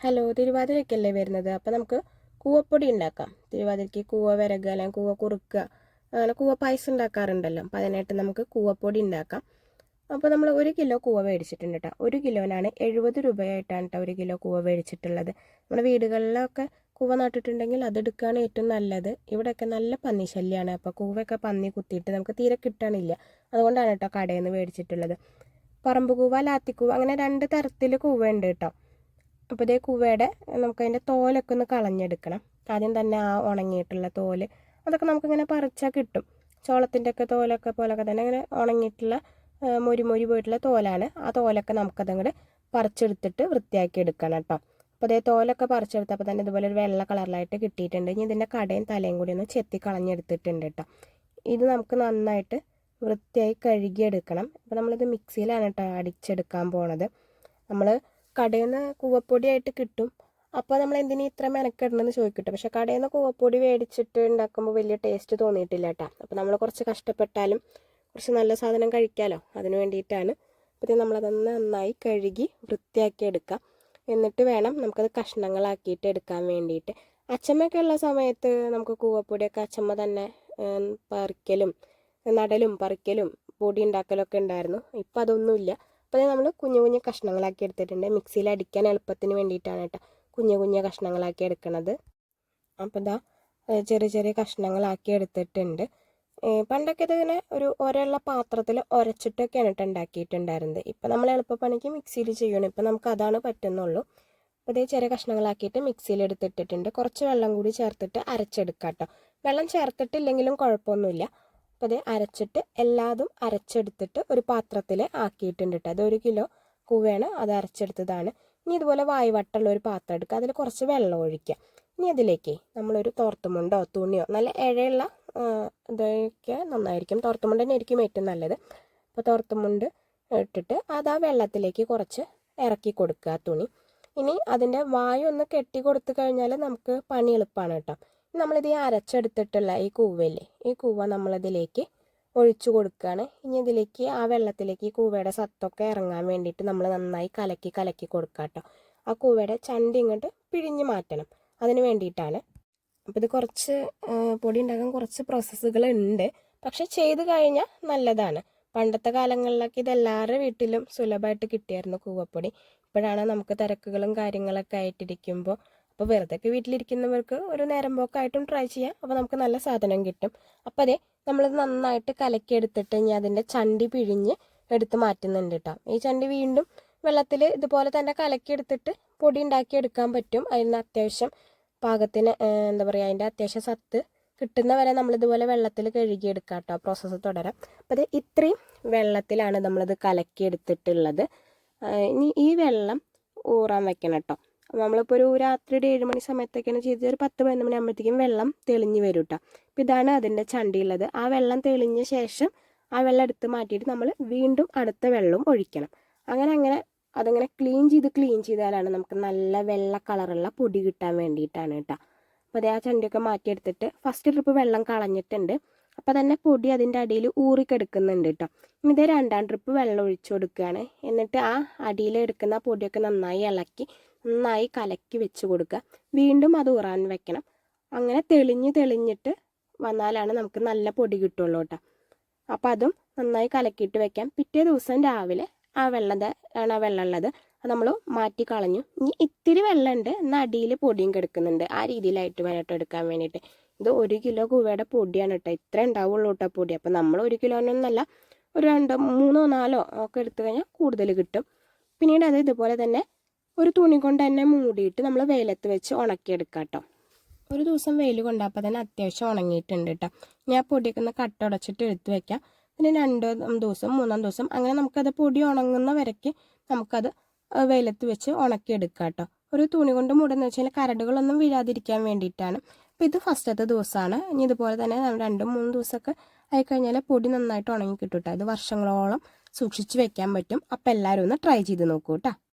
Hello, തിരുവാതിരയ്ക്കല്ലേ വരുന്നത്? അപ്പോൾ നമുക്ക് കൂവപ്പൊടി ഉണ്ടാക്കാം. തിരുവാതിരയ്ക്ക് കൂവ വിരകുക അല്ലെങ്കിൽ കൂവ കുറുക്കുക, അങ്ങനെ കൂവ പായസം ഉണ്ടാക്കാറുണ്ടല്ലോ. അപ്പോൾ അതിനായിട്ട് നമുക്ക് കൂവപ്പൊടി ഉണ്ടാക്കാം. അപ്പോൾ നമ്മൾ 1 കിലോ കൂവ മേടിച്ചിട്ടുണ്ട് കേട്ടോ. 1 കിലോനാണ് 70 രൂപയായിട്ടാണ് കേട്ടോ 1 കിലോ കൂവ മേടിച്ചിട്ടുള്ളത്. നമ്മുടെ വീടുകളിലൊക്കെ കൂവ നട്ടിട്ടുണ്ടെങ്കിൽ അതെടുക്കുകയാണ് ഏറ്റവും നല്ലത്. ഇവിടെയൊക്കെ നല്ല പന്നി ശല്യമാണ്. അപ്പോൾ കൂവയൊക്കെ പന്നി കുത്തിയിട്ട് നമുക്ക് തീരെ കിട്ടണില്ല. അതുകൊണ്ടാണ് കേട്ടോ കടയിൽ നിന്ന് മേടിച്ചിട്ടുള്ളത്. പറമ്പ് കൂവ, ലാത്തിക്കൂവ, അങ്ങനെ 2 തരത്തിൽ കൂവ ഉണ്ട് കേട്ടോ. അപ്പോൾ ഇതേ കൂവയുടെ നമുക്കതിൻ്റെ തോലൊക്കെ ഒന്ന് കളഞ്ഞെടുക്കണം. ആദ്യം തന്നെ ആ ഉണങ്ങിയിട്ടുള്ള തോല് അതൊക്കെ നമുക്കിങ്ങനെ പറിച്ചാൽ കിട്ടും. ചോളത്തിൻ്റെ ഒക്കെ തോലൊക്കെ പോലൊക്കെ തന്നെ അങ്ങനെ ഉണങ്ങിയിട്ടുള്ള മൊരി പോയിട്ടുള്ള തോലാണ്. ആ തോലൊക്കെ നമുക്കതങ്ങോട്ട് പറിച്ചെടുത്തിട്ട് വൃത്തിയാക്കി എടുക്കണം കേട്ടോ. അപ്പോൾ അതേ തോലൊക്കെ പറിച്ചെടുത്തപ്പോൾ തന്നെ ഇതുപോലെ ഒരു വെള്ള കളറിലായിട്ട് കിട്ടിയിട്ടുണ്ട്. ഇനി ഇതിൻ്റെ കടയും തലയും കൂടി ഒന്ന് ചെത്തി കളഞ്ഞെടുത്തിട്ടുണ്ട് കേട്ടോ. ഇത് നമുക്ക് നന്നായിട്ട് വൃത്തിയായി കഴുകിയെടുക്കണം. അപ്പോൾ നമ്മളിത് മിക്സിയിലാണ് കേട്ടോ അടിച്ചെടുക്കാൻ പോണത്. നമ്മൾ കടയിൽ നിന്ന് കൂവപ്പൊടിയായിട്ട് കിട്ടും. അപ്പോൾ നമ്മൾ എന്തിനാ ഇത്ര മെനക്കെടണമെന്ന് ചോദിക്കട്ടെ. പക്ഷേ കടയിൽ നിന്ന് കൂവപ്പൊടി മേടിച്ചിട്ട് ഉണ്ടാക്കുമ്പോൾ വലിയ ടേസ്റ്റ് തോന്നിയിട്ടില്ല കേട്ടോ. അപ്പോൾ നമ്മൾ കുറച്ച് കഷ്ടപ്പെട്ടാലും കുറച്ച് നല്ല സാധനം കഴിക്കാമല്ലോ, അതിന് വേണ്ടിയിട്ടാണ്. അപ്പോൾ നമ്മളതൊന്ന് നന്നായി കഴുകി വൃത്തിയാക്കി എടുക്കാം. എന്നിട്ട് വേണം നമുക്കത് കഷ്ണങ്ങളാക്കിയിട്ട് എടുക്കാൻ വേണ്ടിയിട്ട്. അച്ചമ്മയൊക്കെ ഉള്ള സമയത്ത് നമുക്ക് കൂവപ്പൊടിയൊക്കെ അച്ചമ്മ തന്നെ പറിക്കലും നടലും പറിക്കലും പൊടി ഉണ്ടാക്കലൊക്കെ ഉണ്ടായിരുന്നു. ഇപ്പം അതൊന്നുമില്ല. അപ്പോൾ നമ്മൾ കുഞ്ഞു കുഞ്ഞു കഷ്ണങ്ങളാക്കി എടുത്തിട്ടുണ്ട്. മിക്സിയിൽ അടിക്കാൻ എളുപ്പത്തിന് വേണ്ടിയിട്ടാണ് കേട്ടോ കുഞ്ഞു കുഞ്ഞു കഷ്ണങ്ങളാക്കി എടുക്കുന്നത്. അപ്പോൾ ഇതാ ചെറിയ ചെറിയ കഷ്ണങ്ങളാക്കി എടുത്തിട്ടുണ്ട്. പണ്ടൊക്കെ ഇതിങ്ങനെ ഒരു ഒരയുള്ള പാത്രത്തിൽ ഉരച്ചിട്ടൊക്കെയാണ് കേട്ടോ ഉണ്ടാക്കിയിട്ടുണ്ടായിരുന്നത്. ഇപ്പം നമ്മൾ എളുപ്പപ്പണിക്ക് മിക്സിയിൽ ചെയ്യണം. ഇപ്പം നമുക്ക് അതാണ് പറ്റുന്നുള്ളൂ. അപ്പോൾ ഇതേ ചെറിയ കഷ്ണങ്ങളാക്കിയിട്ട് മിക്സിയിൽ എടുത്തിട്ടിട്ടുണ്ട്. കുറച്ച് വെള്ളം കൂടി ചേർത്തിട്ട് അരച്ചെടുക്കാം കേട്ടോ. വെള്ളം ചേർത്തിട്ടില്ലെങ്കിലും കുഴപ്പമൊന്നുമില്ല. അപ്പോൾ അത് അരച്ചിട്ട് എല്ലാതും അരച്ചെടുത്തിട്ട് ഒരു പാത്രത്തിൽ ആക്കിയിട്ടുണ്ട് കേട്ടോ. അത് 1 കിലോ കൂവയാണ്, അത് അരച്ചെടുത്തതാണ്. ഇനി ഇതുപോലെ വായുവട്ടമുള്ള ഒരു പാത്രം എടുക്കുക, അതിൽ കുറച്ച് വെള്ളം ഒഴിക്കുക. ഇനി അതിലേക്ക് നമ്മളൊരു തോർത്തുമുണ്ടോ തുണിയോ നല്ല ഇഴയുള്ള ഇതൊക്കെ നന്നായിരിക്കും. തോർത്തുമുണ്ട് തന്നെ ആയിരിക്കും ഏറ്റവും നല്ലത്. അപ്പോൾ തോർത്തുമുണ്ട് ഇട്ടിട്ട് അത് ആ വെള്ളത്തിലേക്ക് കുറച്ച് ഇറക്കി കൊടുക്കുക തുണി. ഇനി അതിൻ്റെ വായു ഒന്ന് കെട്ടി കൊടുത്തു കഴിഞ്ഞാൽ നമുക്ക് പണി എളുപ്പമാണ് കേട്ടോ. നമ്മളിത് ഈ അരച്ചെടുത്തിട്ടുള്ള ഈ കൂവയില്ലേ, ഈ കൂവ നമ്മളിതിലേക്ക് ഒഴിച്ചു കൊടുക്കുകയാണ്. ഇനി ഇതിലേക്ക് ആ വെള്ളത്തിലേക്ക് ഈ കൂവയുടെ സത്തൊക്കെ ഇറങ്ങാൻ വേണ്ടിയിട്ട് നമ്മൾ നന്നായി കലക്കി കൊടുക്കുക കേട്ടോ. ആ കൂവയുടെ ചണ്ടി ഇങ്ങോട്ട് പിഴിഞ്ഞ് മാറ്റണം, അതിന് വേണ്ടിയിട്ടാണ്. അപ്പോൾ ഇത് കുറച്ച് പൊടി ഉണ്ടാക്കാൻ കുറച്ച് പ്രോസസ്സുകൾ ഉണ്ട്, പക്ഷെ ചെയ്ത് കഴിഞ്ഞാൽ നല്ലതാണ്. പണ്ടത്തെ കാലങ്ങളിലൊക്കെ ഇത് എല്ലാവരുടെ വീട്ടിലും സുലഭമായിട്ട് കിട്ടിയായിരുന്നു കൂവപ്പൊടി. ഇപ്പോഴാണ് നമുക്ക് തിരക്കുകളും കാര്യങ്ങളൊക്കെ ആയിട്ടിരിക്കുമ്പോൾ, അപ്പോൾ വെറുതെ വീട്ടിലിരിക്കുന്നവർക്ക് ഒരു നേരം പോക്കായിട്ടും ട്രൈ ചെയ്യാം. അപ്പോൾ നമുക്ക് നല്ല സാധനം കിട്ടും. അപ്പോൾ അതെ നമ്മളിത് നന്നായിട്ട് കലക്കിയെടുത്തിട്ട് ഇനി അതിൻ്റെ ചണ്ടി പിഴിഞ്ഞ് എടുത്ത് മാറ്റുന്നുണ്ട് കേട്ടോ. ഈ ചണ്ടി വീണ്ടും വെള്ളത്തിൽ ഇതുപോലെ തന്നെ കലക്കിയെടുത്തിട്ട് പൊടി ഉണ്ടാക്കിയെടുക്കാൻ പറ്റും. അതിന് അത്യാവശ്യം പാകത്തിന് എന്താ പറയുക, അതിൻ്റെ അത്യാവശ്യം സത്ത് കിട്ടുന്ന വരെ നമ്മളിതുപോലെ വെള്ളത്തിൽ കഴുകിയെടുക്കാം കേട്ടോ. പ്രോസസ്സ് തുടരാം. അപ്പോൾ അത് ഇത്രയും വെള്ളത്തിലാണ് നമ്മളിത് കലക്കിയെടുത്തിട്ടുള്ളത്. ഇനി ഈ വെള്ളം ഊറാൻ വെക്കണം കേട്ടോ. നമ്മളിപ്പോൾ ഒരു രാത്രി ഒരു 7 മണി സമയത്തൊക്കെയാണ് ചെയ്തത്. ഒരു 10-11 മണി ആകുമ്പോഴത്തേക്കും വെള്ളം തെളിഞ്ഞ് വരും കേട്ടോ. അപ്പോൾ ഇതാണ് അതിൻ്റെ ചണ്ടിയുള്ളത്. ആ വെള്ളം തെളിഞ്ഞ ശേഷം ആ വെള്ളം എടുത്ത് മാറ്റിയിട്ട് നമ്മൾ വീണ്ടും അടുത്ത വെള്ളവും ഒഴിക്കണം. അങ്ങനെ അതങ്ങനെ ക്ലീൻ ചെയ്താലാണ് നമുക്ക് നല്ല വെള്ള കളറുള്ള പൊടി കിട്ടാൻ വേണ്ടിയിട്ടാണ് കേട്ടോ. അപ്പോൾ അതേ ആ ചണ്ടിയൊക്കെ മാറ്റിയെടുത്തിട്ട് ഫസ്റ്റ് ട്രിപ്പ് വെള്ളം കളഞ്ഞിട്ടുണ്ട്. അപ്പോൾ തന്നെ പൊടി അതിൻ്റെ അടിയിൽ ഊറിക്കെടുക്കുന്നുണ്ട് കേട്ടോ. ഇനി ഇതേ 2ാം ട്രിപ്പ് വെള്ളം ഒഴിച്ചു കൊടുക്കുകയാണ്. എന്നിട്ട് ആ അടിയിൽ എടുക്കുന്ന പൊടിയൊക്കെ നന്നായി ഇളക്കി നന്നായി കലക്കി വെച്ച് കൊടുക്കുക. വീണ്ടും അത് ഊറാൻ വെക്കണം. അങ്ങനെ തെളിഞ്ഞിട്ട് വന്നാലാണ് നമുക്ക് നല്ല പൊടി കിട്ടുള്ളൂ കേട്ടോ. അപ്പോൾ അതും നന്നായി കലക്കിയിട്ട് വെക്കാം. പിറ്റേ ദിവസം രാവിലെ ആ വെള്ളം ഉള്ളത് അത് നമ്മൾ മാറ്റി കളഞ്ഞു. ഇനി ഇത്തിരി വെള്ളമുണ്ട്, എന്നാൽ അടിയിൽ പൊടിയും കിടക്കുന്നുണ്ട്. ആ രീതിയിലായിട്ട് വേണം എടുക്കാൻ വേണ്ടിയിട്ട്. ഇത് 1 കിലോ കൂവയുടെ പൊടിയാണ് കേട്ടോ. ഇത്ര ഉണ്ടാവുള്ളൂ കേട്ടോ പൊടി. അപ്പോൾ നമ്മൾ 1 കിലോനൊന്നല്ല, ഒരു 2, 3, 4 ഒക്കെ എടുത്തു കഴിഞ്ഞാൽ കൂടുതൽ കിട്ടും. പിന്നീട് അത് ഇതുപോലെ തന്നെ ഒരു തുണി കൊണ്ട് തന്നെ മൂടിയിട്ട് നമ്മൾ വെയിലത്ത് വെച്ച് ഉണക്കിയെടുക്കാം കേട്ടോ. ഒരു ദിവസം വെയിൽ കൊണ്ടപ്പോൾ തന്നെ അത്യാവശ്യം ഉണങ്ങിയിട്ടുണ്ട് കേട്ടോ. ഞാൻ പൊടിയൊക്കെ ഒന്ന് കട്ടുടച്ചിട്ട് എടുത്ത് വെക്കാം. പിന്നെ 2 ദിവസം 3 ദിവസം അങ്ങനെ നമുക്കത് പൊടി ഉണങ്ങുന്ന വരയ്ക്ക് നമുക്കത് വെയിലത്ത് വെച്ച് ഉണക്കിയെടുക്കാം കേട്ടോ. ഒരു തുണി കൊണ്ട് മൂടുന്ന വെച്ചാൽ കരടുകളൊന്നും വീഴാതിരിക്കാൻ വേണ്ടിയിട്ടാണ്. അപ്പോൾ ഇത് ഫസ്റ്റത്തെ ദിവസമാണ്. ഇനി ഇതുപോലെ തന്നെ 2-3 ദിവസമൊക്കെ ആയിക്കഴിഞ്ഞാൽ പൊടി നന്നായിട്ട് ഉണങ്ങി കിട്ടും കേട്ടോ. ഇത് വർഷങ്ങളോളം സൂക്ഷിച്ച് വെക്കാൻ പറ്റും. അപ്പോൾ എല്ലാവരും ഒന്ന് ട്രൈ ചെയ്ത് നോക്കൂ കേട്ടോ.